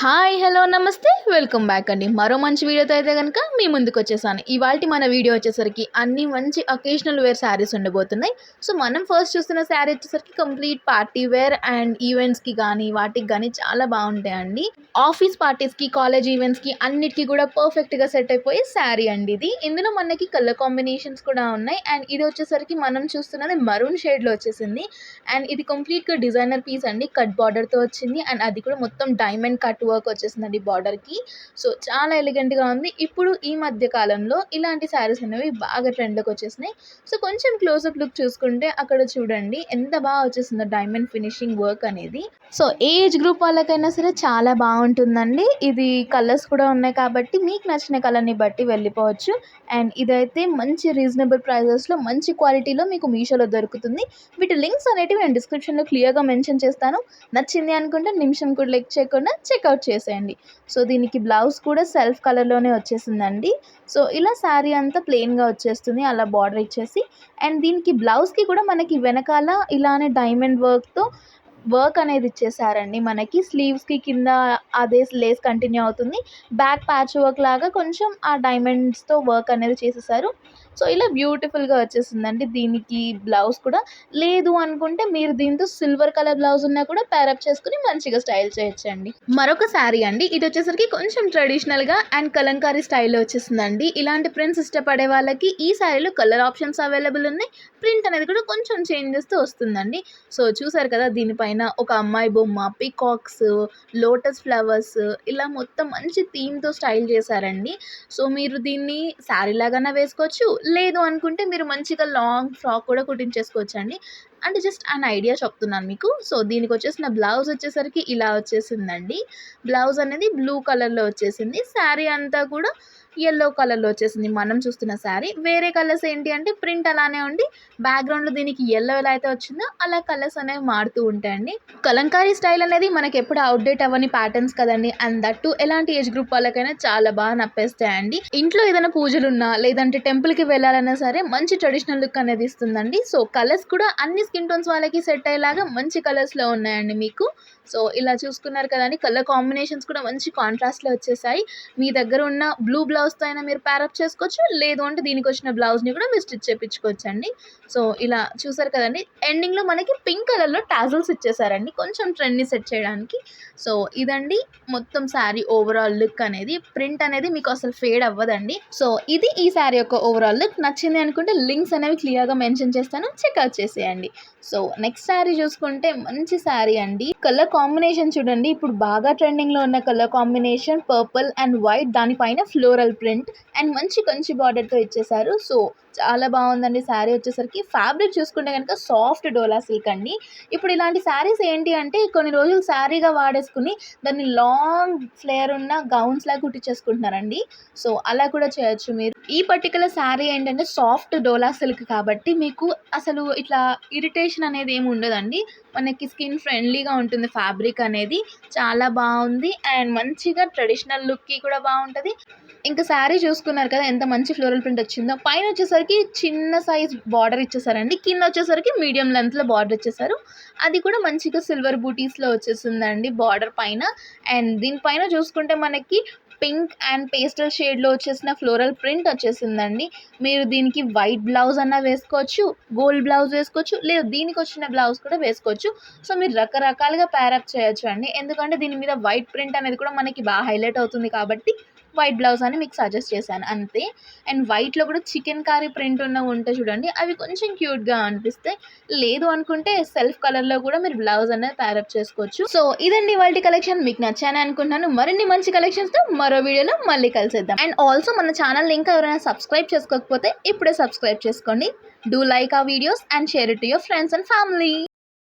Hi hello నమస్తే welcome back అండి. మరో మంచి వీడియోతో అయితే కనుక మీ ముందుకు వచ్చేసాను. ఇవాళ మన వీడియో వచ్చేసరికి అన్ని మంచి అకేషనల్ వేర్ శారీస్ ఉండబోతున్నాయి. సో మనం ఫస్ట్ చూస్తున్న శారీ వచ్చేసరికి కంప్లీట్ పార్టీ వేర్ అండ్ ఈవెంట్స్కి కానీ వాటికి కానీ చాలా బాగుంటాయండి. ఆఫీస్ పార్టీస్కి, కాలేజ్ ఈవెంట్స్కి అన్నిటికీ కూడా పర్ఫెక్ట్గా సెట్ అయిపోయే శారీ అండి ఇది. ఇందులో మనకి కలర్ కాంబినేషన్స్ కూడా ఉన్నాయి. అండ్ ఇది వచ్చేసరికి మనం చూస్తున్నది మరూన్ షేడ్లో వచ్చేసింది. అండ్ ఇది కంప్లీట్గా డిజైనర్ పీస్ అండి. కట్ బార్డర్తో వచ్చింది. అండ్ అది కూడా మొత్తం డైమండ్ కట్ వర్క్ వచ్చేసిందండి బార్డర్కి. సో చాలా ఎలిగెంట్గా ఉంది. ఇప్పుడు ఈ మధ్య కాలంలో ఇలాంటి శారీస్ అనేవి బాగా ట్రెండ్లోకి వచ్చేసినాయి. సో కొంచెం క్లోజప్ లుక్ చూసుకుంటే అక్కడ చూడండి ఎంత బాగా వచ్చేసిందో డైమండ్ ఫినిషింగ్ వర్క్ అనేది. సో ఏజ్ గ్రూప్ వాళ్ళకైనా సరే చాలా బాగుంటుందండి. ఇది కలర్స్ కూడా ఉన్నాయి కాబట్టి మీకు నచ్చిన కలర్ని బట్టి వెళ్ళిపోవచ్చు. అండ్ ఇదైతే మంచి రీజనబుల్ ప్రైజెస్లో మంచి క్వాలిటీలో మీకు మీషోలో దొరుకుతుంది. వీటి లింక్స్ అనేటివి నేను డిస్క్రిప్షన్లో క్లియర్గా మెన్షన్ చేస్తాను. నచ్చింది అనుకుంటే నిమిషం కూడా లెక్ చేయకుండా చెక్అవుట్ చేసేయండి. సో దీనికి బ్లౌజ్ కూడా సెల్ఫ్ కలర్లోనే వచ్చేసిందండి. సో ఇలా శారీ అంతా ప్లెయిన్గా వచ్చేస్తుంది అలా బార్డర్ ఇచ్చేసి. అండ్ దీనికి బ్లౌజ్కి కూడా మనకి వెనకాల ఇలానే డైమండ్ వర్క్ అనేది ఇచ్చేసారండి. మనకి స్లీవ్స్కి కింద అదే లేస్ కంటిన్యూ అవుతుంది. బ్యాక్ ప్యాచ్ వర్క్ లాగా కొంచెం ఆ డైమండ్స్తో వర్క్ అనేది చేసేసారు. సో ఇలా బ్యూటిఫుల్గా వచ్చేసిందండి. దీనికి బ్లౌజ్ కూడా లేదు అనుకుంటే మీరు దీంతో సిల్వర్ కలర్ బ్లౌజ్ ఉన్నా కూడా పేరప్ చేసుకుని మంచిగా స్టైల్ చేయొచ్చండి. మరొక శారీ అండి. ఇది వచ్చేసరికి కొంచెం ట్రెడిషనల్గా అండ్ కలంకారీ స్టైల్లో వచ్చేసిందండి. ఇలాంటి ప్రింట్స్ ఇష్టపడే వాళ్ళకి ఈ శారీలో కలర్ ఆప్షన్స్ అవైలబుల్ ఉన్నాయి. ప్రింట్ అనేది కూడా కొంచెం చేంజ్ చేస్తూ వస్తుందండి. సో చూసారు కదా, దీనిపైన ఒక అమ్మాయి బొమ్మ, పీకాక్స్, లోటస్ ఫ్లవర్స్ ఇలా మొత్తం మంచి థీమ్తో స్టైల్ చేశారండి. సో మీరు దీన్ని శారీ లాగానే వేసుకోవచ్చు. లేదు అనుకుంటే మీరు మంచిగా లాంగ్ ఫ్రాక్ కూడా కుట్టించేసుకోవచ్చు అండి. అంటే జస్ట్ అన్ ఐడియా చెప్తున్నాను మీకు. సో దీనికి వచ్చేసిన బ్లౌజ్ వచ్చేసరికి ఇలా వచ్చేసిందండి. బ్లౌజ్ అనేది బ్లూ కలర్లో వచ్చేసింది. శారీ అంతా కూడా యెల్లో కలర్లో వచ్చేసింది మనం చూస్తున్న శారీ. వేరే కలర్స్ ఏంటి అంటే ప్రింట్ అలానే ఉండి బ్యాక్గ్రౌండ్లో దీనికి యెల్లో ఎలా అయితే వచ్చిందో అలా కలర్స్ అనేవి మారుతూ ఉంటాయండి. కలంకారీ స్టైల్ అనేది మనకి ఎప్పుడు అవుట్డేట్ అవ్వని ప్యాటర్న్స్ కదండి. అండ్ దట్టు ఎలాంటి ఏజ్ గ్రూప్ వాళ్ళకైనా చాలా బాగా నప్పేస్తాయండి. ఇంట్లో ఏదైనా పూజలు ఉన్నా లేదంటే టెంపుల్కి వెళ్ళాలన్నా సరే మంచి ట్రెడిషనల్ లుక్ అనేది ఇస్తుందండి. సో కలర్స్ కూడా అన్ని స్కిన్ టోన్స్ వాళ్ళకి సెట్ అయ్యేలాగా మంచి కలర్స్లో ఉన్నాయండి మీకు. సో ఇలా చూసుకున్నారు కదండి, కలర్ కాంబినేషన్స్ కూడా మంచి కాంట్రాస్ట్లో వచ్చేసాయి. మీ దగ్గర ఉన్న బ్లూ బ్లౌజ్తో అయినా మీరు ప్యారప్ చేసుకోవచ్చు. లేదు అంటే దీనికి వచ్చిన బ్లౌజ్ని కూడా మీరు స్టిచ్ చేయించుకోవచ్చు అండి. సో ఇలా చూసారు కదండి, ఎండింగ్లో మనకి పింక్ కలర్లో టాజల్స్ ఇచ్చేసారండి కొంచెం ట్రెండ్ని సెట్ చేయడానికి. సో ఇదండి మొత్తం శారీ ఓవరాల్ లుక్ అనేది. ప్రింట్ అనేది మీకు అసలు ఫేడ్ అవ్వదండి. సో ఇది ఈ శారీ యొక్క ఓవరాల్ లుక్. నచ్చింది అనుకుంటే లింక్స్ అనేవి క్లియర్గా మెన్షన్ చేస్తాను, చెక్అవుట్ చేసేయండి. సో నెక్స్ట్ శారీ చూసుకుంటే మంచి శారీ అండి. కలర్ కాంబినేషన్ చూడండి, ఇప్పుడు బాగా ట్రెండింగ్లో ఉన్న colour combination purple and white, దానిపైన ఫ్లోరల్ ప్రింట్ అండ్ మంచి కంచి బార్డర్తో ఇచ్చేసారు. సో చాలా బాగుందండి శారీ వచ్చేసరికి. ఫ్యాబ్రిక్ చూసుకుంటే కనుక సాఫ్ట్ డోలా సిల్క్ అండి. ఇప్పుడు ఇలాంటి శారీస్ ఏంటి అంటే కొన్ని రోజులు శారీగా వాడేసుకుని దాన్ని లాంగ్ ఫ్లేయర్ ఉన్న గౌన్స్ లాగా కుట్టించేసుకుంటున్నారండి. సో అలా కూడా చేయొచ్చు మీరు. ఈ పర్టికులర్ శారీ ఏంటంటే సాఫ్ట్ డోలా సిల్క్ కాబట్టి మీకు అసలు ఇట్లా ఇరిటేషన్ అనేది ఏమి ఉండదండి. మనకి స్కిన్ ఫ్రెండ్లీగా ఉంటుంది. ఫ్యాబ్రిక్ అనేది చాలా బాగుంది అండ్ మంచిగా ట్రెడిషనల్ లుక్కి కూడా బాగుంటుంది. ఇంకా శారీ చూసుకున్నారు కదా ఎంత మంచి ఫ్లోరల్ ప్రింట్ వచ్చిందో. పైన వచ్చేసరికి చిన్న సైజ్ బార్డర్ ఇచ్చేసారండి. కింద వచ్చేసరికి మీడియం లెంత్లో బార్డర్ ఇచ్చేసారు. అది కూడా మంచిగా సిల్వర్ బూటీస్లో వచ్చేసిందండి బార్డర్ పైన. అండ్ దీనిపైన చూసుకుంటే మనకి పింక్ అండ్ పేస్టల్ షేడ్లో వచ్చేసిన ఫ్లోరల్ ప్రింట్ వచ్చేసిందండి. మీరు దీనికి వైట్ బ్లౌజ్ అన్నా వేసుకోవచ్చు, గోల్డ్ బ్లౌజ్ వేసుకోవచ్చు, లేదు దీనికి వచ్చిన బ్లౌజ్ కూడా వేసుకోవచ్చు. సో మీరు రకరకాలుగా ప్యారప్ చేయొచ్చు అండి. ఎందుకంటే దీని మీద వైట్ ప్రింట్ అనేది కూడా మనకి బాగా హైలైట్ అవుతుంది కాబట్టి వైట్ బ్లౌజ్ అని మీకు సజెస్ట్ చేశాను అంతే. అండ్ వైట్లో కూడా చికెన్ కర్రీ ప్రింట్ ఉన్నవి ఉంటాయి చూడండి, అవి కొంచెం క్యూట్గా అనిపిస్తాయి. లేదు అనుకుంటే సెల్ఫ్ కలర్లో కూడా మీరు బ్లౌజ్ అనేది ప్యారప్ చేసుకోవచ్చు. సో ఇదండి వాళ్ళ కలెక్షన్. మీకు నచ్చాను అనుకుంటున్నాను. మరిన్ని మంచి కలెక్షన్స్తో మరో వీడియోలో మళ్ళీ కలిసేద్దాం. అండ్ ఆల్సో మన ఛానల్ ఇంకా ఎవరైనా సబ్స్క్రైబ్ చేసుకోకపోతే ఇప్పుడే సబ్స్క్రైబ్ చేసుకోండి. Do like our videos and share it to your friends and family.